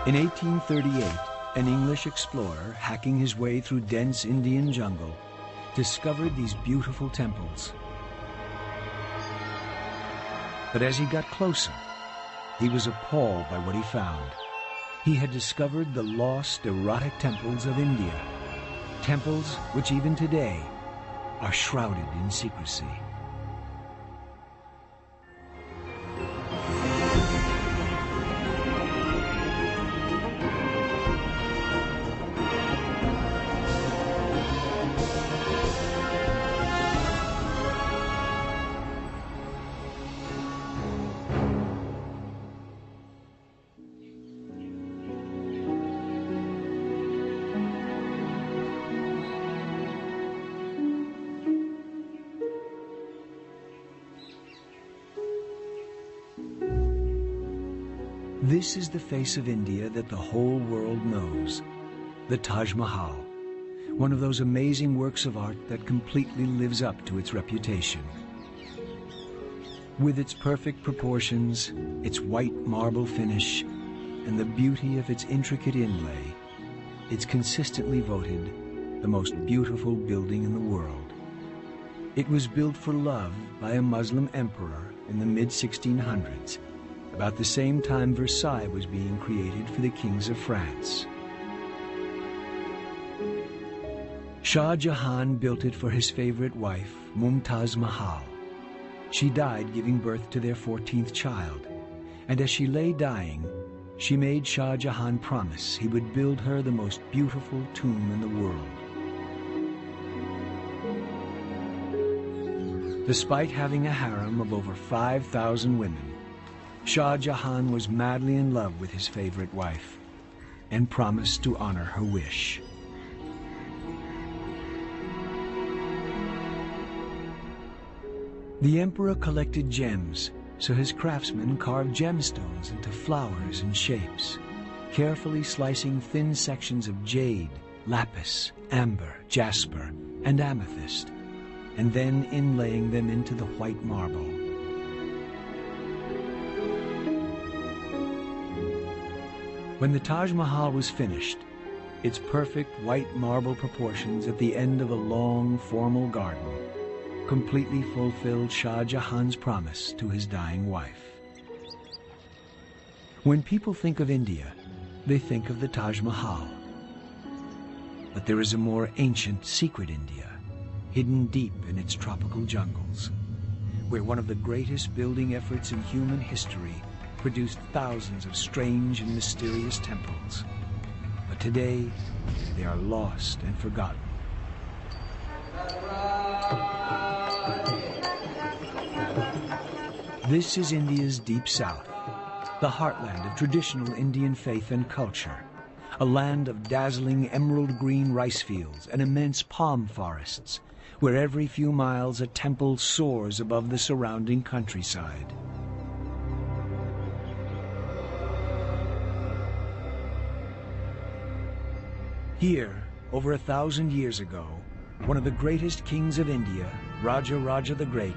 In 1838, an English explorer, hacking his way through dense Indian jungle, discovered these beautiful temples. But as he got closer, he was appalled by what he found. He had discovered the lost, erotic temples of India, temples which even today are shrouded in secrecy. This is the face of India that the whole world knows, the Taj Mahal, one of those amazing works of art that completely lives up to its reputation. With its perfect proportions, its white marble finish, and the beauty of its intricate inlay, it's consistently voted the most beautiful building in the world. It was built for love by a Muslim emperor in the mid-1600s, about the same time Versailles was being created for the kings of France. Shah Jahan built it for his favorite wife, Mumtaz Mahal. She died giving birth to their 14th child, and as she lay dying, she made Shah Jahan promise he would build her the most beautiful tomb in the world. Despite having a harem of over 5,000 women, Shah Jahan was madly in love with his favorite wife and promised to honor her wish. The emperor collected gems, so his craftsmen carved gemstones into flowers and shapes, carefully slicing thin sections of jade, lapis, amber, jasper, and amethyst, and then inlaying them into the white marble. When the Taj Mahal was finished, its perfect white marble proportions at the end of a long, formal garden completely fulfilled Shah Jahan's promise to his dying wife. When people think of India, they think of the Taj Mahal. But there is a more ancient, secret India, hidden deep in its tropical jungles, where one of the greatest building efforts in human history produced thousands of strange and mysterious temples. But today, they are lost and forgotten. This is India's deep south, the heartland of traditional Indian faith and culture, a land of dazzling emerald green rice fields and immense palm forests, where every few miles a temple soars above the surrounding countryside. Here, over 1,000 years ago, one of the greatest kings of India, Raja the Great,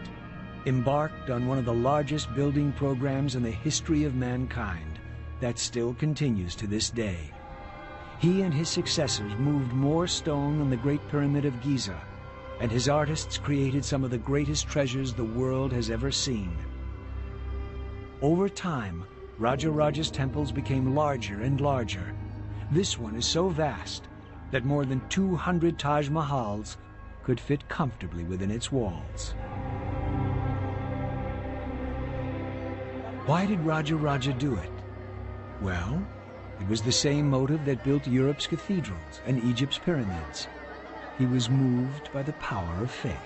embarked on one of the largest building programs in the history of mankind that still continues to this day. He and his successors moved more stone than the Great Pyramid of Giza, and his artists created some of the greatest treasures the world has ever seen. Over time, Raja's temples became larger and larger. This one is so vast that more than 200 Taj Mahals could fit comfortably within its walls. Why did Raja do it? Well, it was the same motive that built Europe's cathedrals and Egypt's pyramids. He was moved by the power of faith.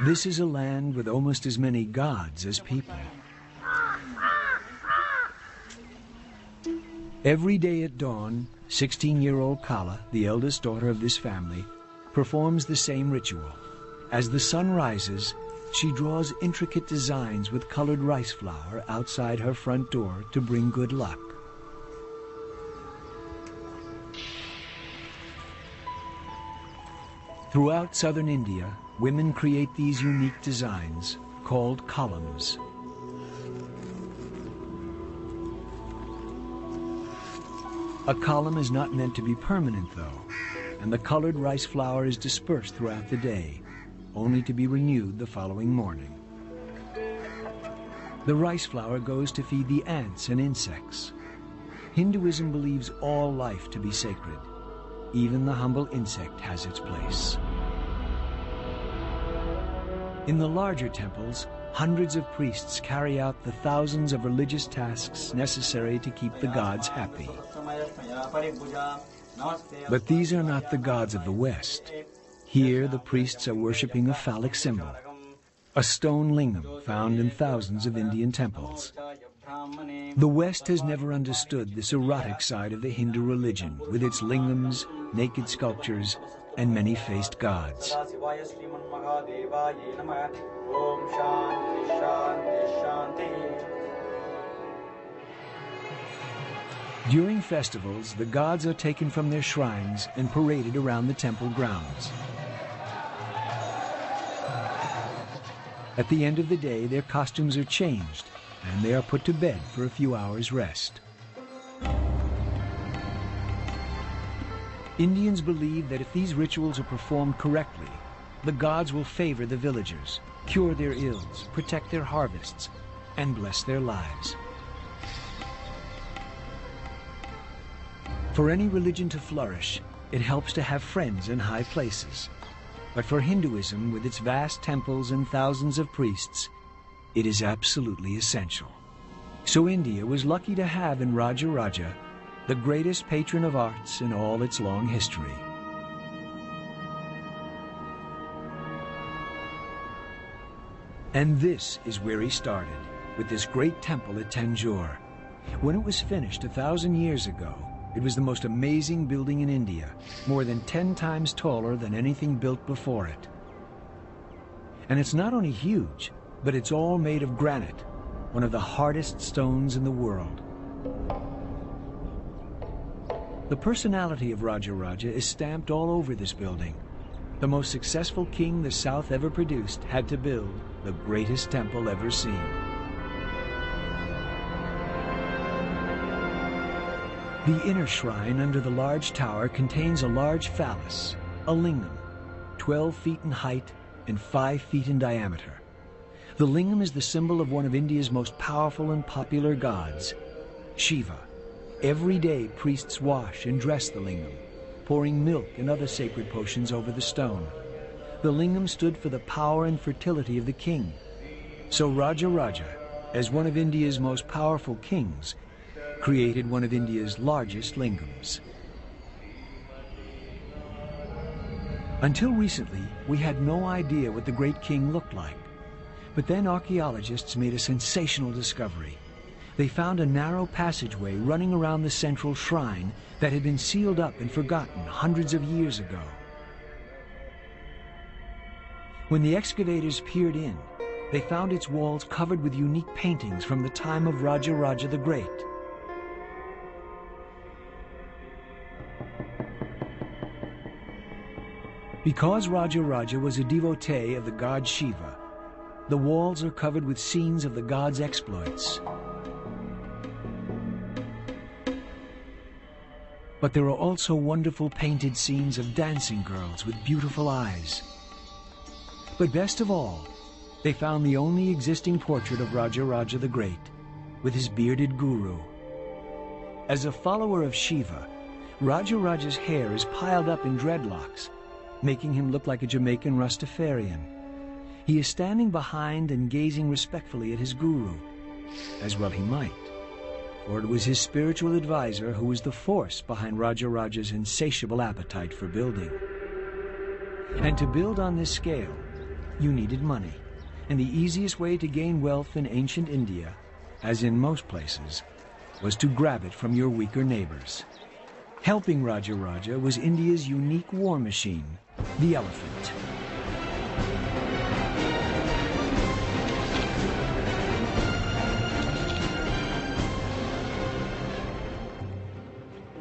This is a land with almost as many gods as people. Every day at dawn, 16-year-old Kala, the eldest daughter of this family, performs the same ritual. As the sun rises, she draws intricate designs with colored rice flour outside her front door to bring good luck. Throughout southern India, women create these unique designs called columns. A column is not meant to be permanent, though, and the colored rice flour is dispersed throughout the day, only to be renewed the following morning. The rice flour goes to feed the ants and insects. Hinduism believes all life to be sacred. Even the humble insect has its place. In the larger temples, hundreds of priests carry out the thousands of religious tasks necessary to keep the gods happy. But these are not the gods of the West. Here, the priests are worshipping a phallic symbol, a stone lingam found in thousands of Indian temples. The West has never understood this erotic side of the Hindu religion, with its lingams, naked sculptures, and many-faced gods. During festivals, the gods are taken from their shrines and paraded around the temple grounds. At the end of the day, their costumes are changed, and they are put to bed for a few hours' rest. Indians believe that if these rituals are performed correctly, the gods will favor the villagers, cure their ills, protect their harvests, and bless their lives. For any religion to flourish, it helps to have friends in high places. But for Hinduism, with its vast temples and thousands of priests, it is absolutely essential. So India was lucky to have in Raja Raja the greatest patron of arts in all its long history. And this is where he started, with this great temple at Tanjore. When it was finished 1,000 years ago, it was the most amazing building in India, more than 10 times taller than anything built before it. And it's not only huge, but it's all made of granite, one of the hardest stones in the world. The personality of Raja Raja is stamped all over this building. The most successful king the South ever produced had to build the greatest temple ever seen. The inner shrine under the large tower contains a large phallus, a lingam, 12 feet in height and 5 feet in diameter. The lingam is the symbol of one of India's most powerful and popular gods, Shiva. Every day, priests wash and dress the lingam, pouring milk and other sacred potions over the stone. The lingam stood for the power and fertility of the king. So Raja Raja, as one of India's most powerful kings, created one of India's largest lingams. Until recently, we had no idea what the great king looked like. But then archaeologists made a sensational discovery. They found a narrow passageway running around the central shrine that had been sealed up and forgotten hundreds of years ago. When the excavators peered in, they found its walls covered with unique paintings from the time of Raja Raja the Great. Because Raja Raja was a devotee of the god Shiva, the walls are covered with scenes of the god's exploits. But there are also wonderful painted scenes of dancing girls with beautiful eyes. But best of all, they found the only existing portrait of Raja Raja the Great, with his bearded guru. As a follower of Shiva, Raja Raja's hair is piled up in dreadlocks, making him look like a Jamaican Rastafarian. He is standing behind and gazing respectfully at his guru, as well he might, for it was his spiritual advisor who was the force behind Raja Raja's insatiable appetite for building. And to build on this scale, you needed money, and the easiest way to gain wealth in ancient India, as in most places, was to grab it from your weaker neighbors. Helping Raja Raja was India's unique war machine, the elephant.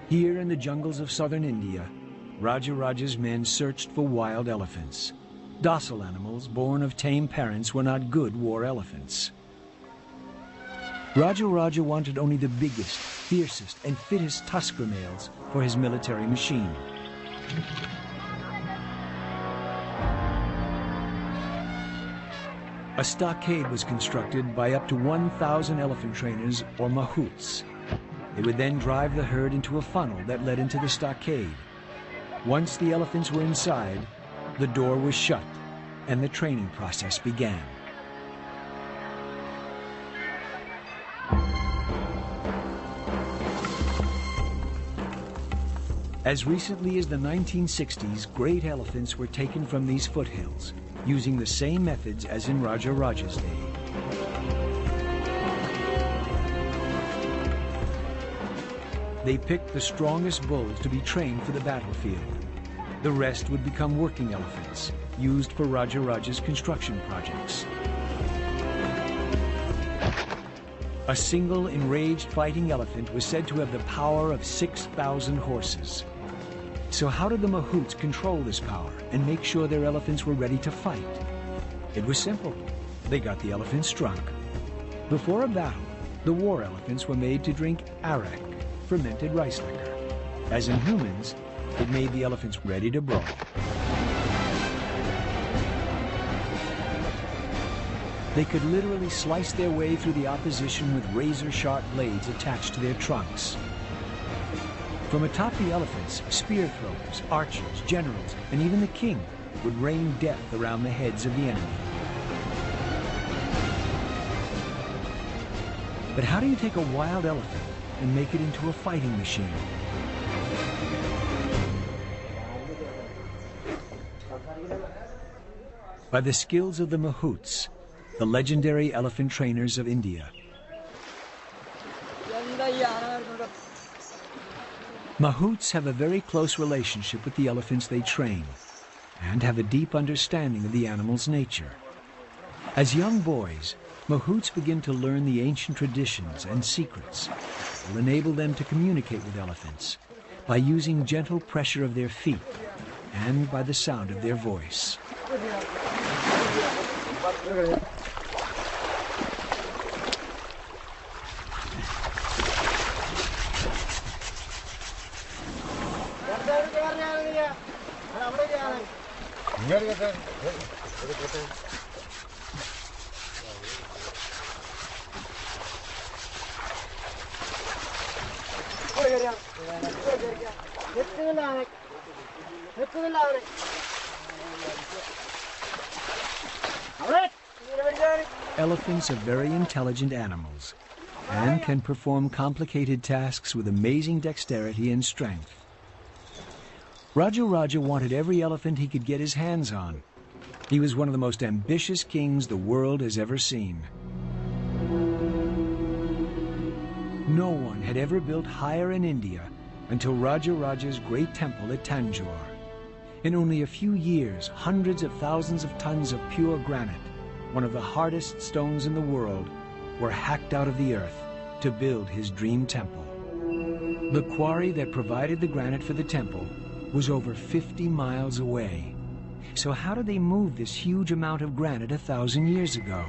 Here in the jungles of southern India, Raja's men searched for wild elephants. Docile animals born of tame parents were not good war elephants. Raja wanted only the biggest, fiercest, and fittest tusker males for his military machine. A stockade was constructed by up to 1,000 elephant trainers, or mahouts. They would then drive the herd into a funnel that led into the stockade. Once the elephants were inside, the door was shut and the training process began. As recently as the 1960s, great elephants were taken from these foothills, using the same methods as in Raja's day. They picked the strongest bulls to be trained for the battlefield. The rest would become working elephants, used for Raja's construction projects. A single enraged fighting elephant was said to have the power of 6,000 horses. So how did the mahouts control this power and make sure their elephants were ready to fight? It was simple. They got the elephants drunk. Before a battle, the war elephants were made to drink arak, fermented rice liquor. As in humans, it made the elephants ready to brawl. They could literally slice their way through the opposition with razor-sharp blades attached to their trunks. From atop the elephants, spear throwers, archers, generals, and even the king would rain death around the heads of the enemy. But how do you take a wild elephant and make it into a fighting machine? By the skills of the mahouts, the legendary elephant trainers of India. Mahouts have a very close relationship with the elephants they train and have a deep understanding of the animal's nature. As young boys, mahouts begin to learn the ancient traditions and secrets that will enable them to communicate with elephants by using gentle pressure of their feet and by the sound of their voice. Elephants are very intelligent animals and can perform complicated tasks with amazing dexterity and strength. Raja wanted every elephant he could get his hands on. He was one of the most ambitious kings the world has ever seen. No one had ever built higher in India until Raja's great temple at Tanjore. In only a few years, hundreds of thousands of tons of pure granite, one of the hardest stones in the world, were hacked out of the earth to build his dream temple. The quarry that provided the granite for the temple was over 50 miles away. So how did they move this huge amount of granite 1,000 years ago?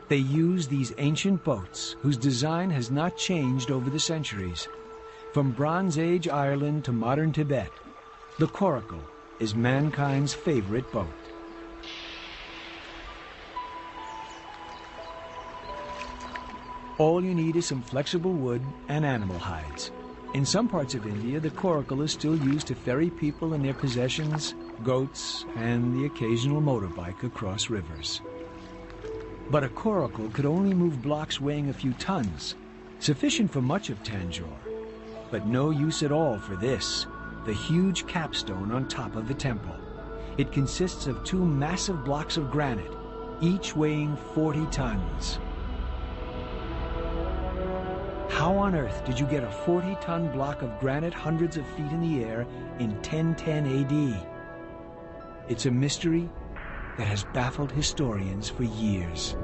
They used these ancient boats whose design has not changed over the centuries. From Bronze Age Ireland to modern Tibet, the coracle is mankind's favorite boat. All you need is some flexible wood and animal hides. In some parts of India, the coracle is still used to ferry people and their possessions, goats, and the occasional motorbike across rivers. But a coracle could only move blocks weighing a few tons, sufficient for much of Tanjore, but no use at all for this, the huge capstone on top of the temple. It consists of two massive blocks of granite, each weighing 40 tons. How on earth did you get a 40-ton block of granite hundreds of feet in the air in 1010 AD? It's a mystery that has baffled historians for years.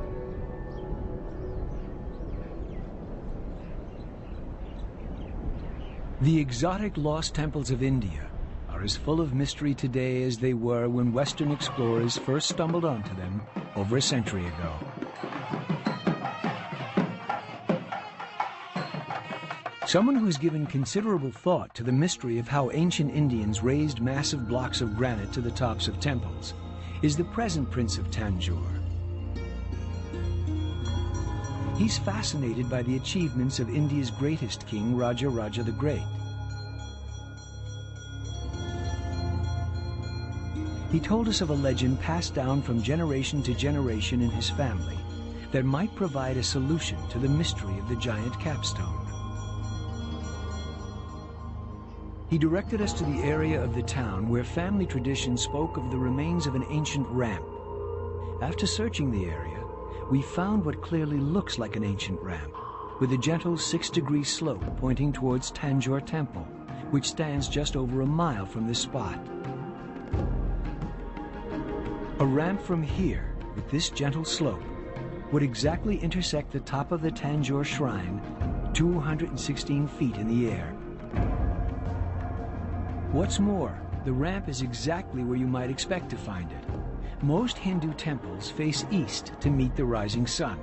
The exotic lost temples of India are as full of mystery today as they were when Western explorers first stumbled onto them over a century ago. Someone who has given considerable thought to the mystery of how ancient Indians raised massive blocks of granite to the tops of temples is the present Prince of Tanjore. He's fascinated by the achievements of India's greatest king, Raja the Great. He told us of a legend passed down from generation to generation in his family that might provide a solution to the mystery of the giant capstone. He directed us to the area of the town where family tradition spoke of the remains of an ancient ramp. After searching the area, we found what clearly looks like an ancient ramp, with a gentle 6-degree slope pointing towards Tanjore Temple, which stands just over a mile from this spot. A ramp from here, with this gentle slope, would exactly intersect the top of the Tanjore Shrine, 216 feet in the air. What's more, the ramp is exactly where you might expect to find it. Most Hindu temples face east to meet the rising sun,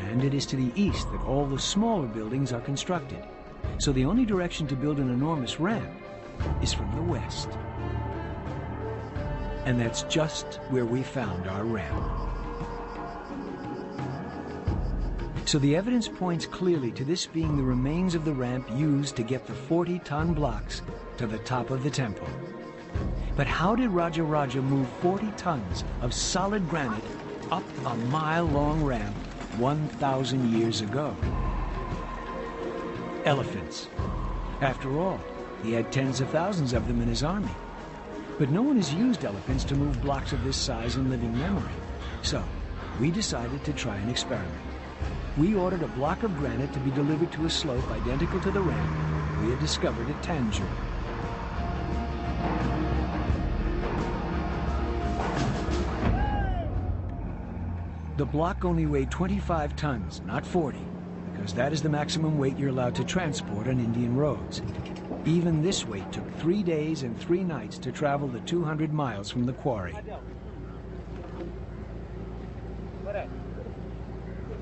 and it is to the east that all the smaller buildings are constructed. So the only direction to build an enormous ramp is from the west. And that's just where we found our ramp. So the evidence points clearly to this being the remains of the ramp used to get the 40-ton blocks to the top of the temple. But how did Raja move 40 tons of solid granite up a mile-long ramp 1,000 years ago? Elephants. After all, he had tens of thousands of them in his army. But no one has used elephants to move blocks of this size in living memory. So we decided to try an experiment. We ordered a block of granite to be delivered to a slope identical to the ramp we had discovered at Tanjore. The block only weighed 25 tons, not 40, because that is the maximum weight you're allowed to transport on Indian roads. Even this weight took 3 days and 3 nights to travel the 200 miles from the quarry.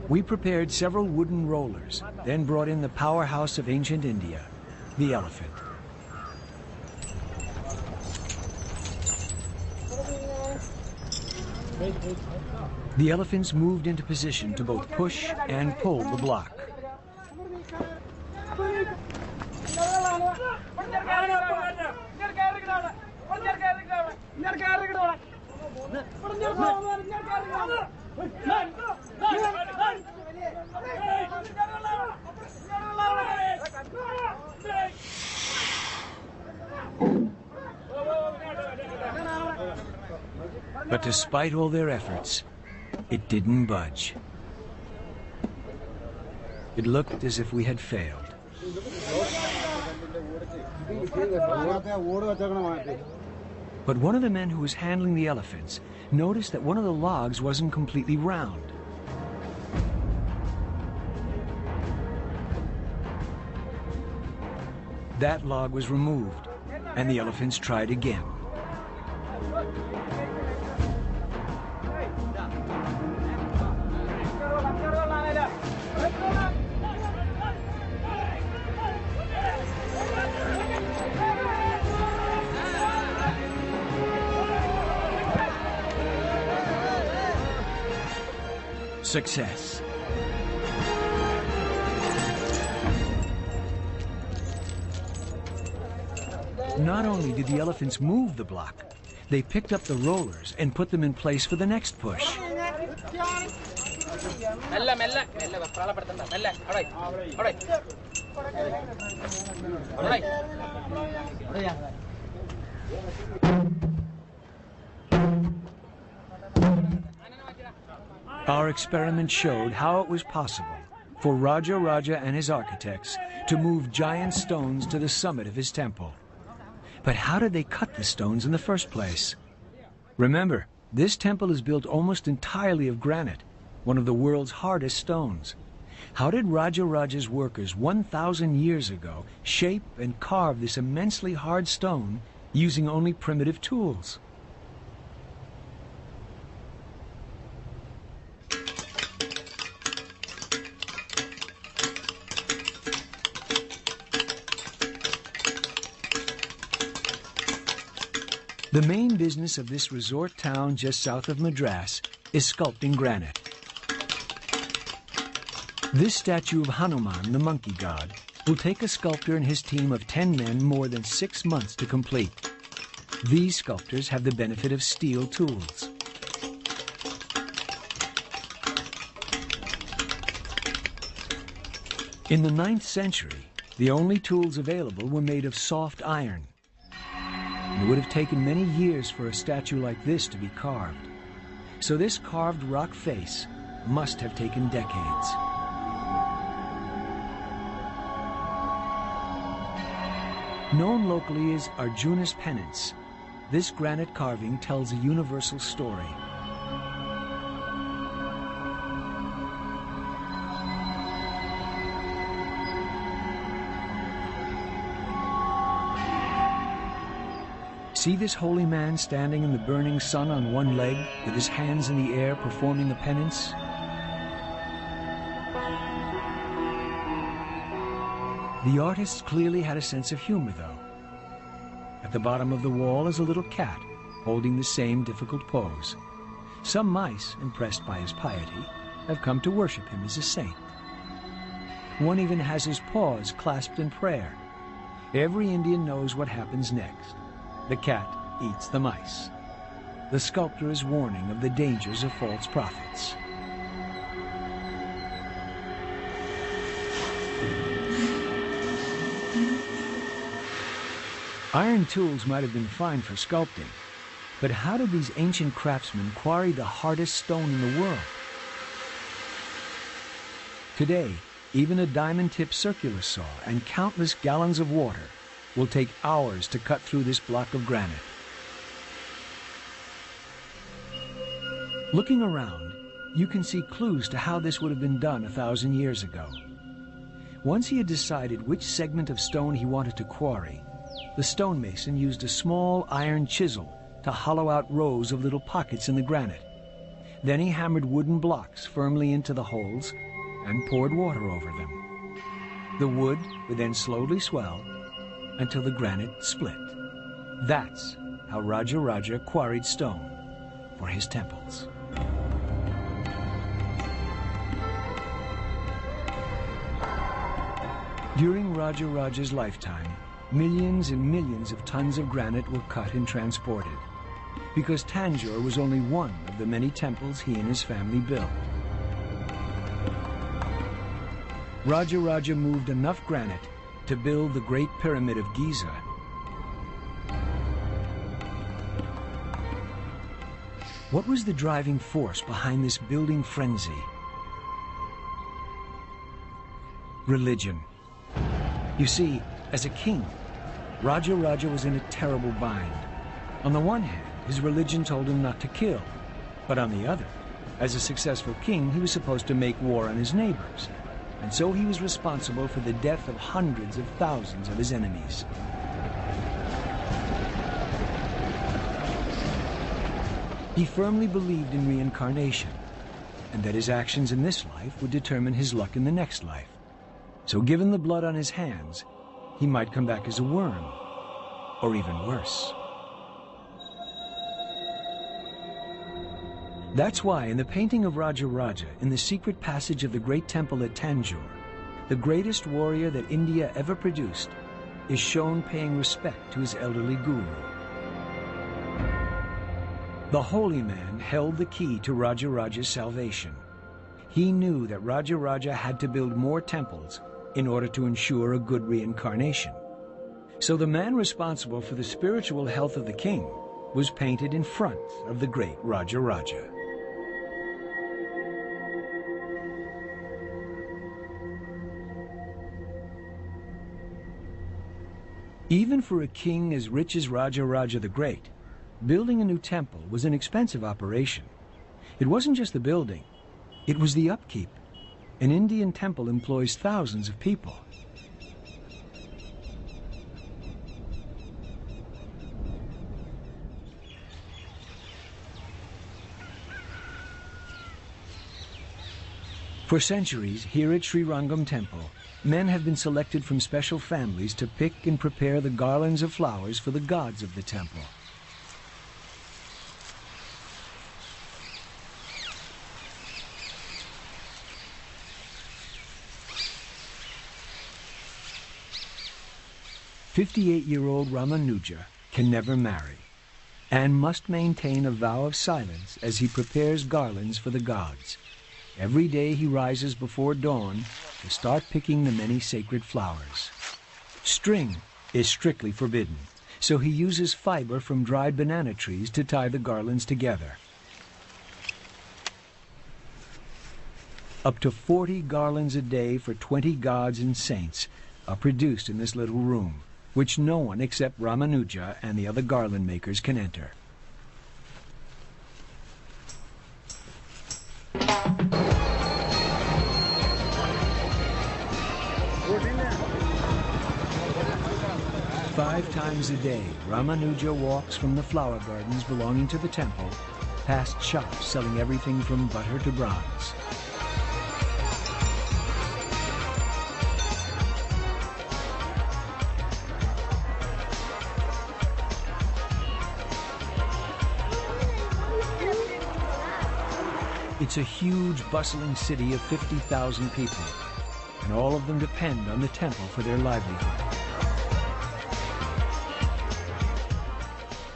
We prepared several wooden rollers, then brought in the powerhouse of ancient India, the elephant. The elephants moved into position to both push and pull the block. But despite all their efforts, it didn't budge. It looked as if we had failed. But one of the men who was handling the elephants noticed that one of the logs wasn't completely round. That log was removed, and the elephants tried again. Success. Not only did the elephants move the block, they picked up the rollers and put them in place for the next push. Our experiment showed how it was possible for Raja and his architects to move giant stones to the summit of his temple. But how did they cut the stones in the first place? Remember, this temple is built almost entirely of granite, one of the world's hardest stones. How did Raja's workers 1,000 years ago shape and carve this immensely hard stone using only primitive tools? The main business of this resort town just south of Madras is sculpting granite. This statue of Hanuman, the monkey god, will take a sculptor and his team of 10 men more than 6 months to complete. These sculptors have the benefit of steel tools. In the 9th century, the only tools available were made of soft iron. It would have taken many years for a statue like this to be carved. So this carved rock face must have taken decades. Known locally as Arjuna's penance, this granite carving tells a universal story. See this holy man standing in the burning sun on one leg, with his hands in the air performing the penance? The artists clearly had a sense of humor, though. At the bottom of the wall is a little cat, holding the same difficult pose. Some mice, impressed by his piety, have come to worship him as a saint. One even has his paws clasped in prayer. Every Indian knows what happens next. The cat eats the mice. The sculptor is warning of the dangers of false prophets. Iron tools might have been fine for sculpting, but how did these ancient craftsmen quarry the hardest stone in the world? Today, even a diamond-tipped circular saw and countless gallons of water will take hours to cut through this block of granite. Looking around, you can see clues to how this would have been done 1,000 years ago. Once he had decided which segment of stone he wanted to quarry, the stonemason used a small iron chisel to hollow out rows of little pockets in the granite. Then he hammered wooden blocks firmly into the holes and poured water over them. The wood would then slowly swell until the granite split. That's how Raja quarried stone for his temples. During Raja's lifetime, millions and millions of tons of granite were cut and transported, because Tanjore was only one of the many temples he and his family built. Raja moved enough granite to build the Great Pyramid of Giza. What was the driving force behind this building frenzy? Religion. You see, as a king, Raja was in a terrible bind. On the one hand, his religion told him not to kill, but on the other, as a successful king, he was supposed to make war on his neighbors. And so he was responsible for the death of hundreds of thousands of his enemies. He firmly believed in reincarnation, and that his actions in this life would determine his luck in the next life. So given the blood on his hands, he might come back as a worm, or even worse. That's why in the painting of Raja in the secret passage of the great temple at Tanjore, the greatest warrior that India ever produced is shown paying respect to his elderly guru. The holy man held the key to Raja's salvation. He knew that Raja had to build more temples in order to ensure a good reincarnation. So the man responsible for the spiritual health of the king was painted in front of the great Raja. Even for a king as rich as Raja the Great, building a new temple was an expensive operation. It wasn't just the building, it was the upkeep. An Indian temple employs thousands of people. For centuries, here at Sri Rangam Temple, men have been selected from special families to pick and prepare the garlands of flowers for the gods of the temple. "58-year-old Ramanuja can never marry and must maintain a vow of silence as he prepares garlands for the gods. Every day he rises before dawn to start picking the many sacred flowers. String is strictly forbidden, so he uses fiber from dried banana trees to tie the garlands together. Up to 40 garlands a day for 20 gods and saints are produced in this little room, which no one except Ramanuja and the other garland makers can enter. Five times a day, Ramanuja walks from the flower gardens belonging to the temple, past shops selling everything from butter to bronze. It's a huge, bustling city of 50,000 people, and all of them depend on the temple for their livelihood.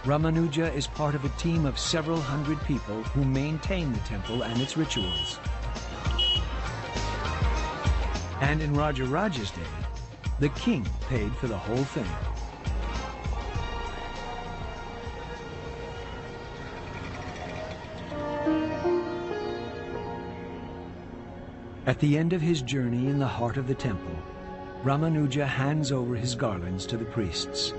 Ramanuja is part of a team of several hundred people who maintain the temple and its rituals. And in Rajaraja's day, the king paid for the whole thing. At the end of his journey in the heart of the temple, Ramanuja hands over his garlands to the priests.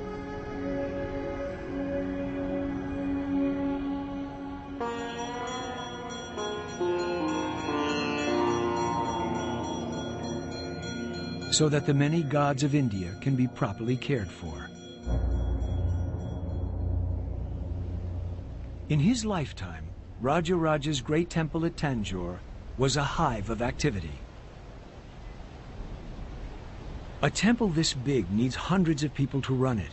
So that the many gods of India can be properly cared for. In his lifetime, Rajaraja's great temple at Tanjore was a hive of activity. A temple this big needs hundreds of people to run it.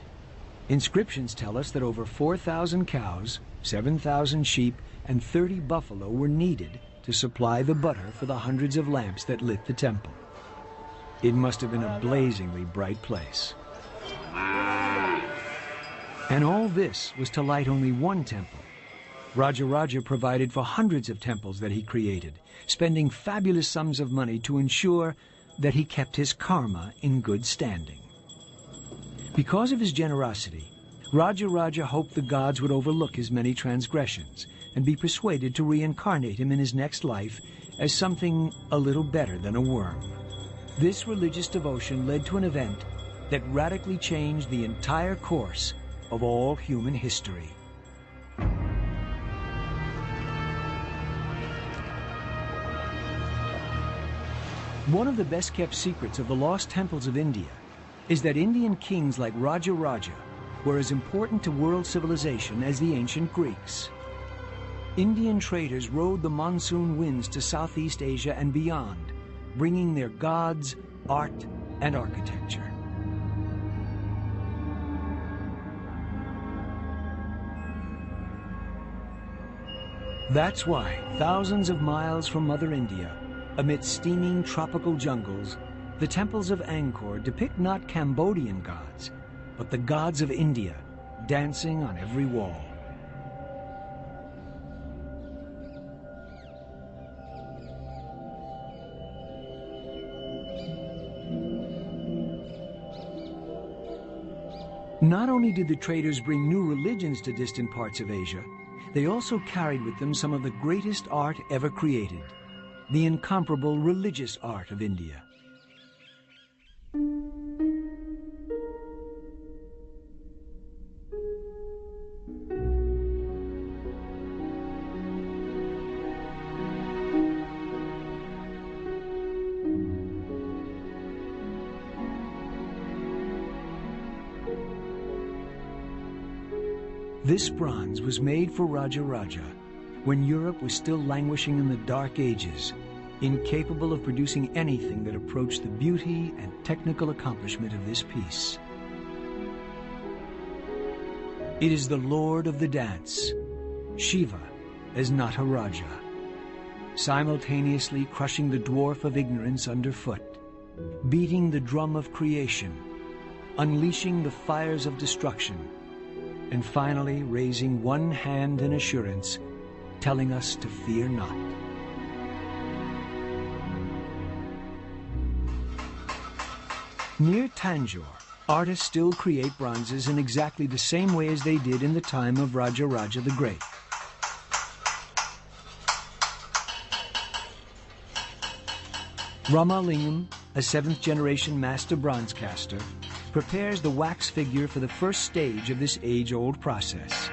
Inscriptions tell us that over 4,000 cows, 7,000 sheep, and 30 buffalo were needed to supply the butter for the hundreds of lamps that lit the temple. It must have been a blazingly bright place. And all this was to light only one temple. Rajaraja provided for hundreds of temples that he created, spending fabulous sums of money to ensure that he kept his karma in good standing. Because of his generosity, Rajaraja hoped the gods would overlook his many transgressions and be persuaded to reincarnate him in his next life as something a little better than a worm. This religious devotion led to an event that radically changed the entire course of all human history. One of the best-kept secrets of the lost temples of India is that Indian kings like Rajaraja were as important to world civilization as the ancient Greeks. Indian traders rode the monsoon winds to Southeast Asia and beyond, bringing their gods, art, and architecture. That's why, thousands of miles from Mother India, amidst steaming tropical jungles, the temples of Angkor depict not Cambodian gods, but the gods of India, dancing on every wall. Not only did the traders bring new religions to distant parts of Asia, they also carried with them some of the greatest art ever created, the incomparable religious art of India. This bronze was made for Raja Raja when Europe was still languishing in the Dark Ages, incapable of producing anything that approached the beauty and technical accomplishment of this piece. It is the lord of the dance, Shiva, as Nataraja, simultaneously crushing the dwarf of ignorance underfoot, beating the drum of creation, unleashing the fires of destruction, and finally raising one hand in assurance, telling us to fear not. Near Tanjore, artists still create bronzes in exactly the same way as they did in the time of Raja Raja the Great. Ramalingam, a 7th-generation master bronze caster, prepares the wax figure for the first stage of this age-old process.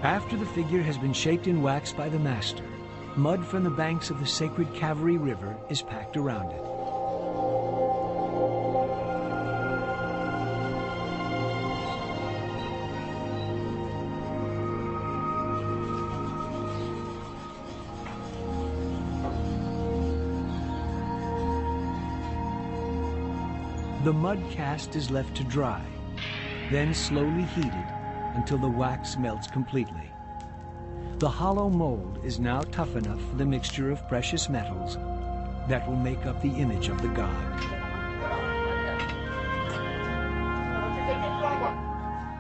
After the figure has been shaped in wax by the master, mud from the banks of the sacred Kaveri River is packed around it. The mud cast is left to dry, then slowly heated until the wax melts completely. The hollow mold is now tough enough for the mixture of precious metals that will make up the image of the god.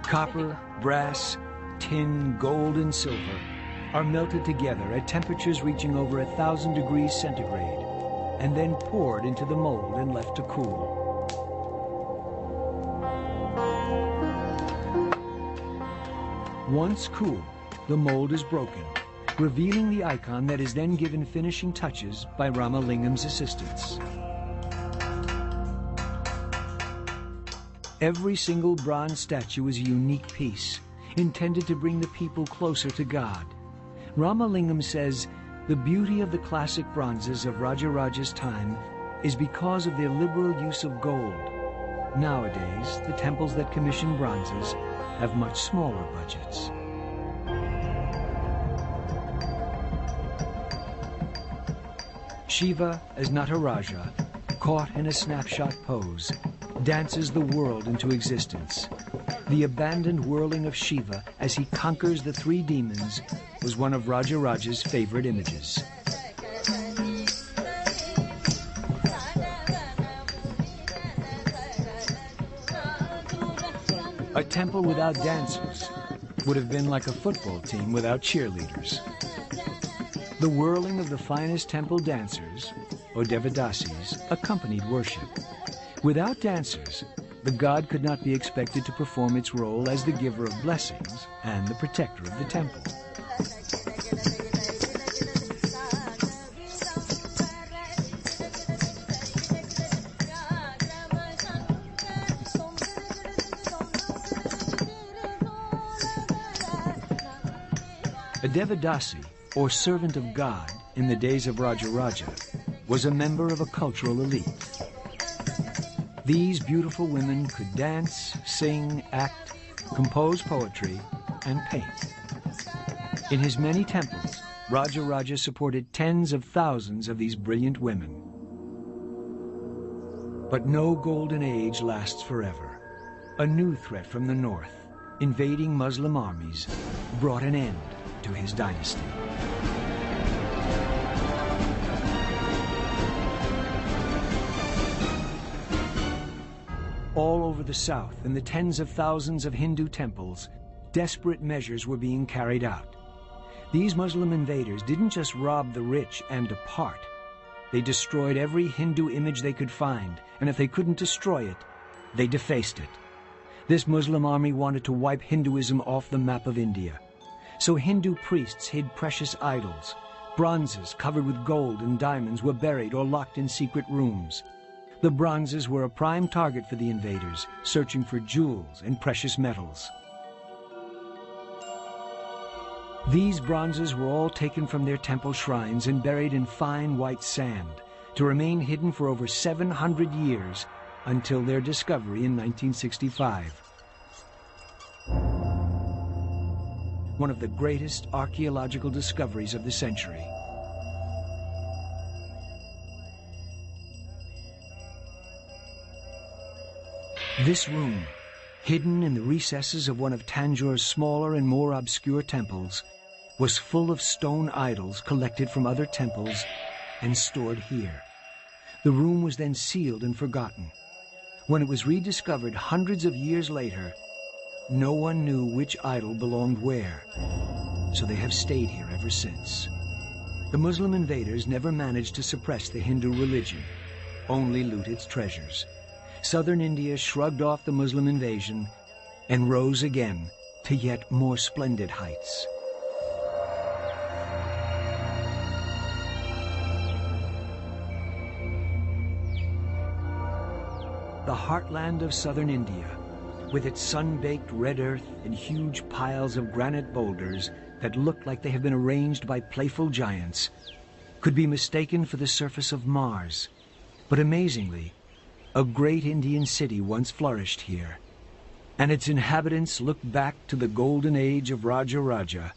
Copper, brass, tin, gold, and silver are melted together at temperatures reaching over 1,000 degrees centigrade and then poured into the mold and left to cool. Once cool, the mold is broken, revealing the icon that is then given finishing touches by Ramalingam's assistants. Every single bronze statue is a unique piece, intended to bring the people closer to God. Ramalingam says, the beauty of the classic bronzes of Raja Raja's time is because of their liberal use of gold. Nowadays, the temples that commission bronzes have much smaller budgets. Shiva, as Nataraja, caught in a snapshot pose, dances the world into existence. The abandoned whirling of Shiva as he conquers the 3 demons was one of Raja Raja's favorite images. A temple without dancers would have been like a football team without cheerleaders. The whirling of the finest temple dancers, or Devadasis, accompanied worship. Without dancers, the god could not be expected to perform its role as the giver of blessings and the protector of the temple. A Devadasi, or servant of God, in the days of Raja Raja, was a member of a cultural elite. These beautiful women could dance, sing, act, compose poetry, and paint. In his many temples, Raja Raja supported tens of thousands of these brilliant women. But no golden age lasts forever. A new threat from the north, invading Muslim armies, brought an end to his dynasty. All over the south, in the tens of thousands of Hindu temples, desperate measures were being carried out. These Muslim invaders didn't just rob the rich and depart. They destroyed every Hindu image they could find, and if they couldn't destroy it, they defaced it. This Muslim army wanted to wipe Hinduism off the map of India. So Hindu priests hid precious idols. Bronzes covered with gold and diamonds were buried or locked in secret rooms. The bronzes were a prime target for the invaders, searching for jewels and precious metals. These bronzes were all taken from their temple shrines and buried in fine white sand, to remain hidden for over 700 years until their discovery in 1965. One of the greatest archaeological discoveries of the century. This room, hidden in the recesses of one of Tanjore's smaller and more obscure temples, was full of stone idols collected from other temples and stored here. The room was then sealed and forgotten. When it was rediscovered hundreds of years later, no one knew which idol belonged where, so they have stayed here ever since. The Muslim invaders never managed to suppress the Hindu religion, only loot its treasures. Southern India shrugged off the Muslim invasion and rose again to yet more splendid heights. The heartland of southern India, with its sun-baked red earth and huge piles of granite boulders that look like they have been arranged by playful giants, could be mistaken for the surface of Mars. But amazingly, a great Indian city once flourished here, and its inhabitants looked back to the golden age of Raja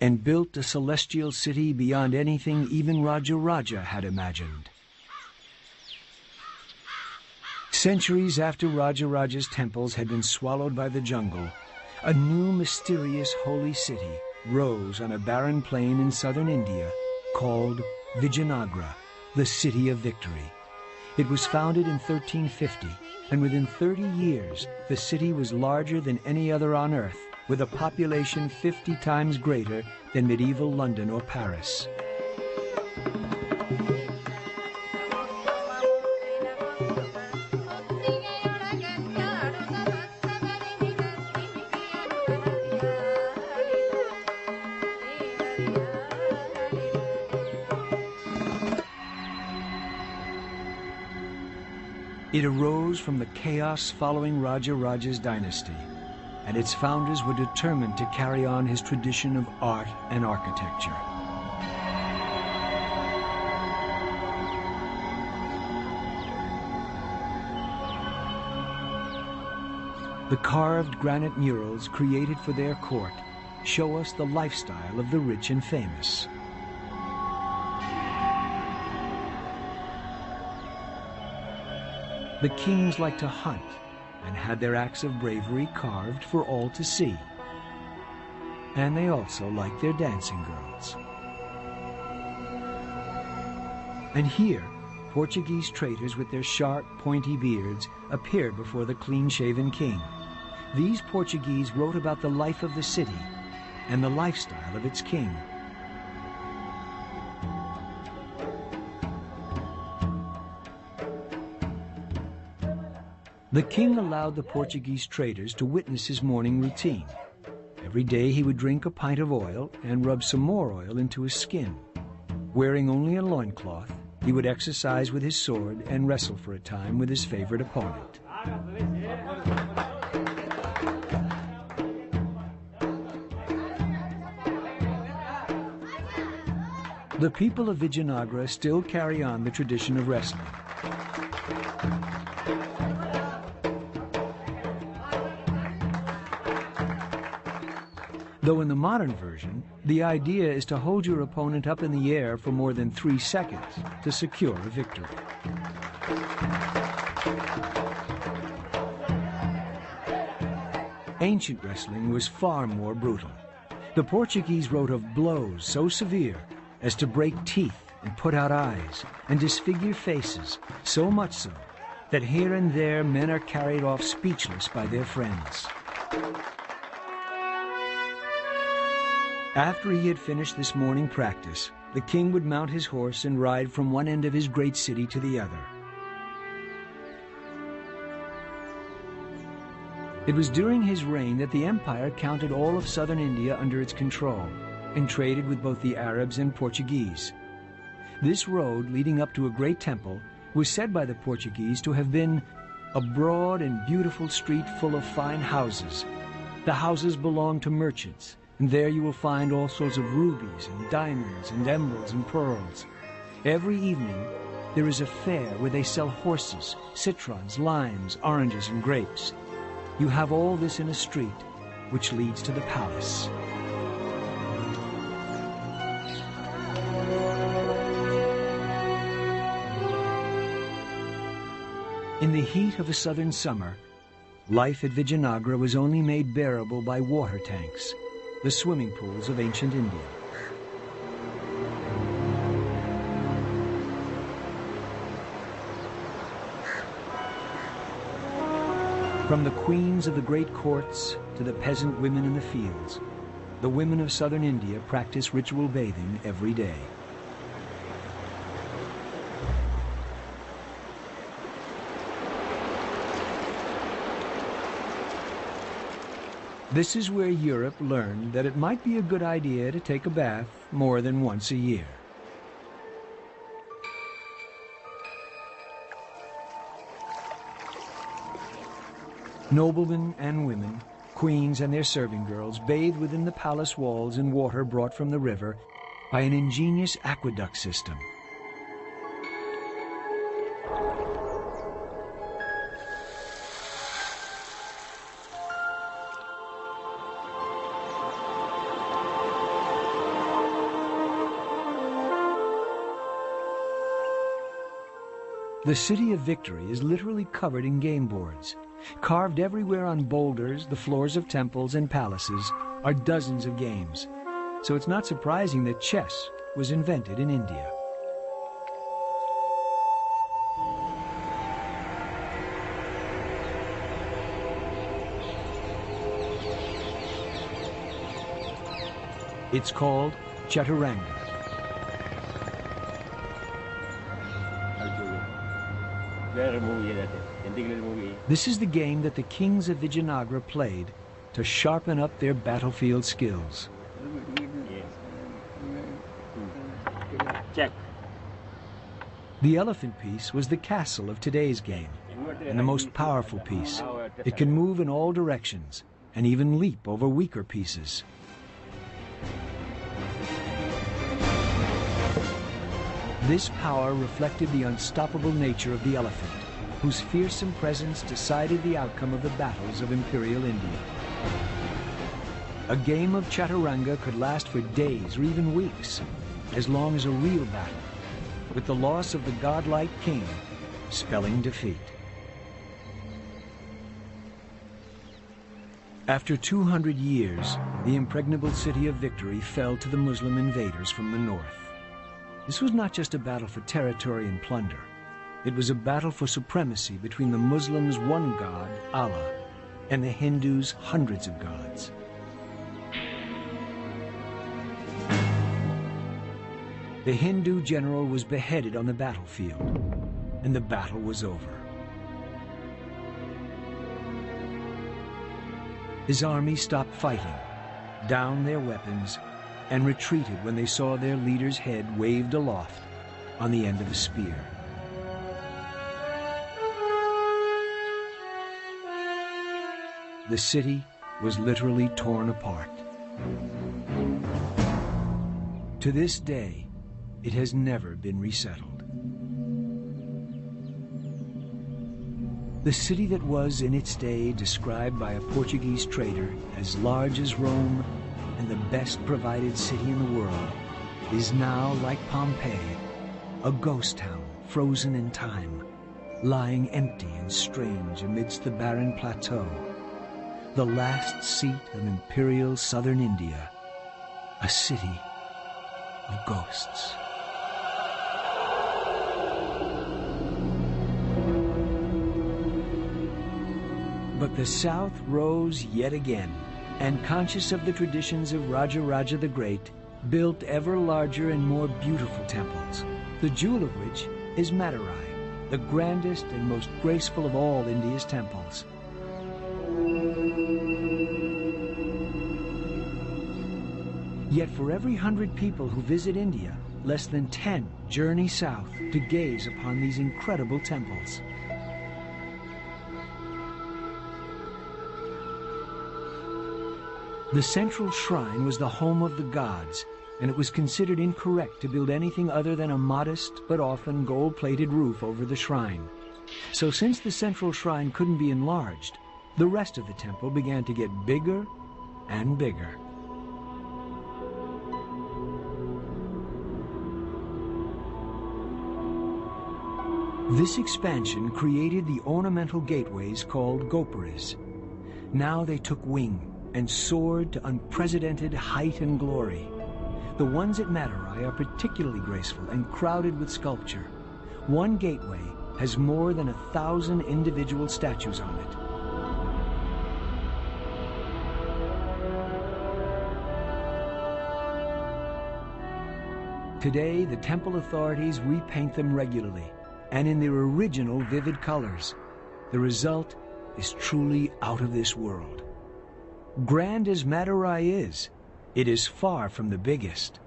and built a celestial city beyond anything even Raja had imagined. Centuries after Raja's temples had been swallowed by the jungle, a new mysterious holy city rose on a barren plain in southern India called Vijayanagara, the City of Victory. It was founded in 1350, and within 30 years, the city was larger than any other on earth, with a population 50 times greater than medieval London or Paris. It arose from the chaos following Raja's dynasty, and its founders were determined to carry on his tradition of art and architecture. The carved granite murals created for their court show us the lifestyle of the rich and famous. The kings liked to hunt and had their acts of bravery carved for all to see. And they also liked their dancing girls. And here, Portuguese traders with their sharp, pointy beards appeared before the clean-shaven king. These Portuguese wrote about the life of the city and the lifestyle of its king. The king allowed the Portuguese traders to witness his morning routine. Every day he would drink a pint of oil and rub some more oil into his skin. Wearing only a loincloth, he would exercise with his sword and wrestle for a time with his favorite opponent. The people of Vijayanagara still carry on the tradition of wrestling. Though in the modern version, the idea is to hold your opponent up in the air for more than 3 seconds to secure a victory. Ancient wrestling was far more brutal. The Portuguese wrote of blows so severe as to break teeth and put out eyes and disfigure faces, so much so that here and there men are carried off speechless by their friends. After he had finished this morning practice, the king would mount his horse and ride from one end of his great city to the other. It was during his reign that the empire counted all of southern India under its control and traded with both the Arabs and Portuguese. This road leading up to a great temple was said by the Portuguese to have been a broad and beautiful street full of fine houses. The houses belonged to merchants, and there you will find all sorts of rubies and diamonds and emeralds and pearls. Every evening, there is a fair where they sell horses, citrons, limes, oranges, and grapes. You have all this in a street, which leads to the palace. In the heat of a southern summer, life at Vijayanagara was only made bearable by water tanks, the swimming pools of ancient India. From the queens of the great courts to the peasant women in the fields, the women of southern India practice ritual bathing every day. This is where Europe learned that it might be a good idea to take a bath more than once a year. Noblemen and women, queens and their serving girls bathe within the palace walls in water brought from the river by an ingenious aqueduct system. The City of Victory is literally covered in game boards. Carved everywhere on boulders, the floors of temples and palaces, are dozens of games. So it's not surprising that chess was invented in India. It's called chaturanga. This is the game that the kings of Vijayanagara played to sharpen up their battlefield skills. Check. The elephant piece was the castle of today's game, and the most powerful piece. It can move in all directions and even leap over weaker pieces. This power reflected the unstoppable nature of the elephant, whose fearsome presence decided the outcome of the battles of Imperial India. A game of chaturanga could last for days or even weeks, as long as a real battle, with the loss of the godlike king spelling defeat. After 200 years, the impregnable city of Victory fell to the Muslim invaders from the north. This was not just a battle for territory and plunder. It was a battle for supremacy between the Muslims' one god, Allah, and the Hindus' hundreds of gods. The Hindu general was beheaded on the battlefield, and the battle was over. His army stopped fighting, downed their weapons, and retreated when they saw their leader's head waved aloft on the end of a spear. The city was literally torn apart. To this day, it has never been resettled. The city that was in its day described by a Portuguese trader as large as Rome and the best provided city in the world is now, like Pompeii, a ghost town frozen in time, lying empty and strange amidst the barren plateau, the last seat of imperial southern India, a city of ghosts. But the South rose yet again, and conscious of the traditions of Raja the Great, built ever larger and more beautiful temples, the jewel of which is Madurai, the grandest and most graceful of all India's temples. Yet for every 100 people who visit India, less than 10 journey south to gaze upon these incredible temples. The central shrine was the home of the gods, and it was considered incorrect to build anything other than a modest but often gold-plated roof over the shrine. So since the central shrine couldn't be enlarged, the rest of the temple began to get bigger and bigger. This expansion created the ornamental gateways called gopuras. Now they took wing and soared to unprecedented height and glory. The ones at Madurai are particularly graceful and crowded with sculpture. One gateway has more than 1,000 individual statues on it. Today, the temple authorities repaint them regularly and in their original vivid colors. The result is truly out of this world. Grand as Madurai is, it is far from the biggest.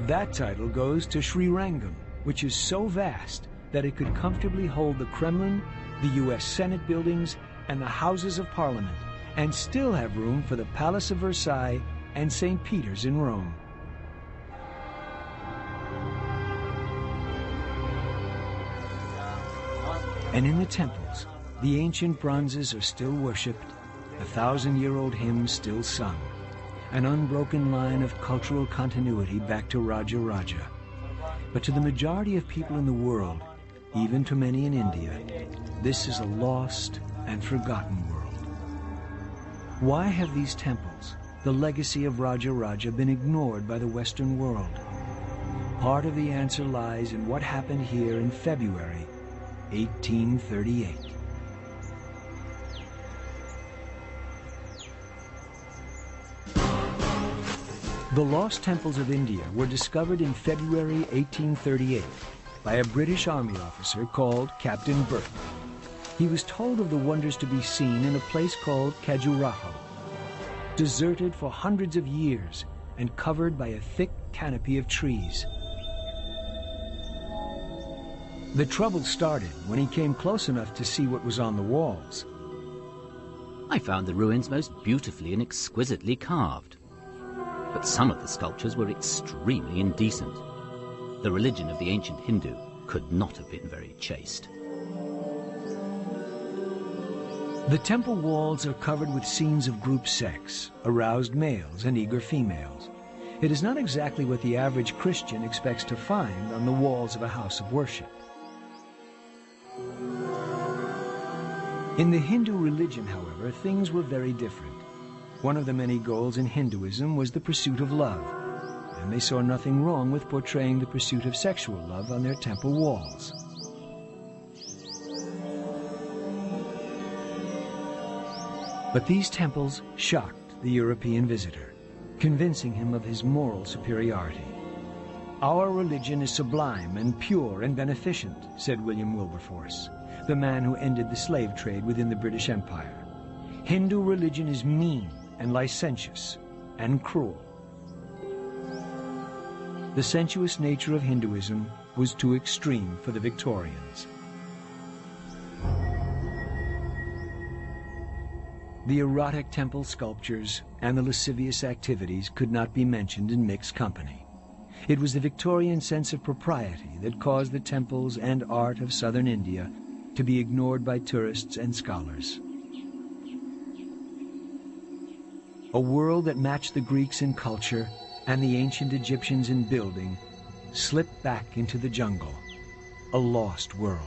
That title goes to Sri Rangam, which is so vast that it could comfortably hold the Kremlin, the U.S. Senate buildings, and the Houses of Parliament, and still have room for the Palace of Versailles and St. Peter's in Rome. And in the temples, the ancient bronzes are still worshipped, the 1,000-year-old hymns still sung, an unbroken line of cultural continuity back to Raja Raja. But to the majority of people in the world, even to many in India, this is a lost and forgotten world. Why have these temples, the legacy of Raja Raja, been ignored by the Western world? Part of the answer lies in what happened here in February 1838. The lost temples of India were discovered in February 1838 by a British Army officer called Captain Burke. He was told of the wonders to be seen in a place called Khajuraho, deserted for hundreds of years and covered by a thick canopy of trees. The trouble started when he came close enough to see what was on the walls. I found the ruins most beautifully and exquisitely carved. But some of the sculptures were extremely indecent. The religion of the ancient Hindu could not have been very chaste. The temple walls are covered with scenes of group sex, aroused males and eager females. It is not exactly what the average Christian expects to find on the walls of a house of worship. In the Hindu religion, however, things were very different. One of the many goals in Hinduism was the pursuit of love, and they saw nothing wrong with portraying the pursuit of sexual love on their temple walls. But these temples shocked the European visitor, convincing him of his moral superiority. "Our religion is sublime and pure and beneficent," said William Wilberforce, the man who ended the slave trade within the British Empire. "Hindu religion is mean and licentious and cruel." The sensuous nature of Hinduism was too extreme for the Victorians. The erotic temple sculptures and the lascivious activities could not be mentioned in mixed company. It was the Victorian sense of propriety that caused the temples and art of southern India to be ignored by tourists and scholars. A world that matched the Greeks in culture and the ancient Egyptians in building slipped back into the jungle, a lost world.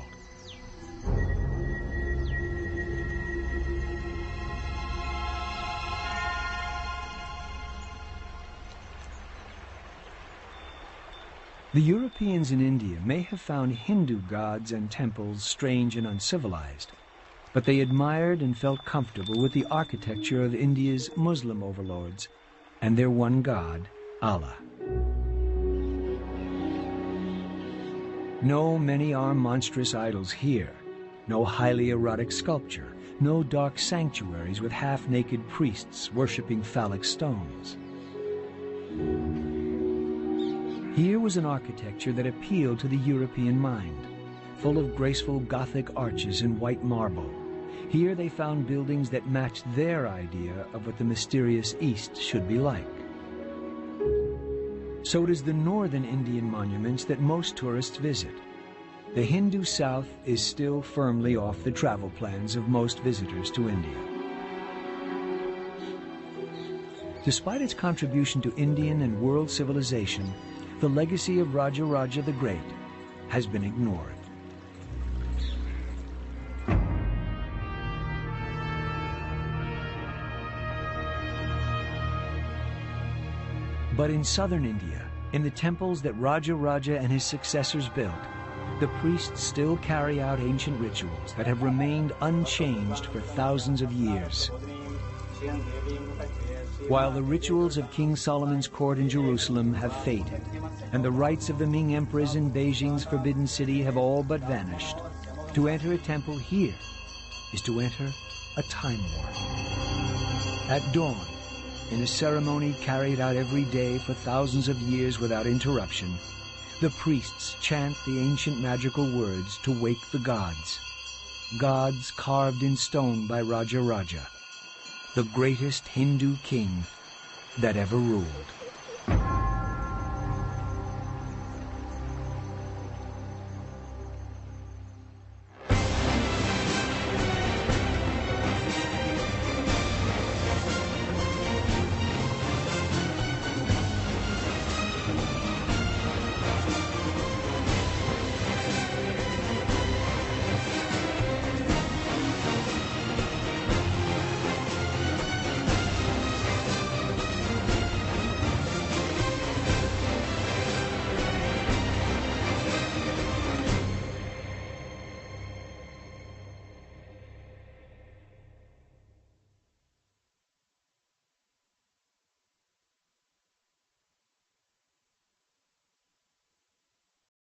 The Europeans in India may have found Hindu gods and temples strange and uncivilized, but they admired and felt comfortable with the architecture of India's Muslim overlords and their one god, Allah. No many-armed monstrous idols here, no highly erotic sculpture, no dark sanctuaries with half-naked priests worshipping phallic stones. Here was an architecture that appealed to the European mind, full of graceful Gothic arches in white marble, Here they found buildings that matched their idea of what the mysterious East should be like. So does the northern Indian monuments that most tourists visit. The Hindu South is still firmly off the travel plans of most visitors to India. Despite its contribution to Indian and world civilization, the legacy of Raja Raja the Great has been ignored. But in southern India, in the temples that Raja Raja and his successors built, the priests still carry out ancient rituals that have remained unchanged for thousands of years. While the rituals of King Solomon's court in Jerusalem have faded, and the rites of the Ming emperors in Beijing's Forbidden City have all but vanished, to enter a temple here is to enter a time warp. At dawn, in a ceremony carried out every day for thousands of years without interruption, the priests chant the ancient magical words to wake the gods. Gods carved in stone by Raja Raja, the greatest Hindu king that ever ruled.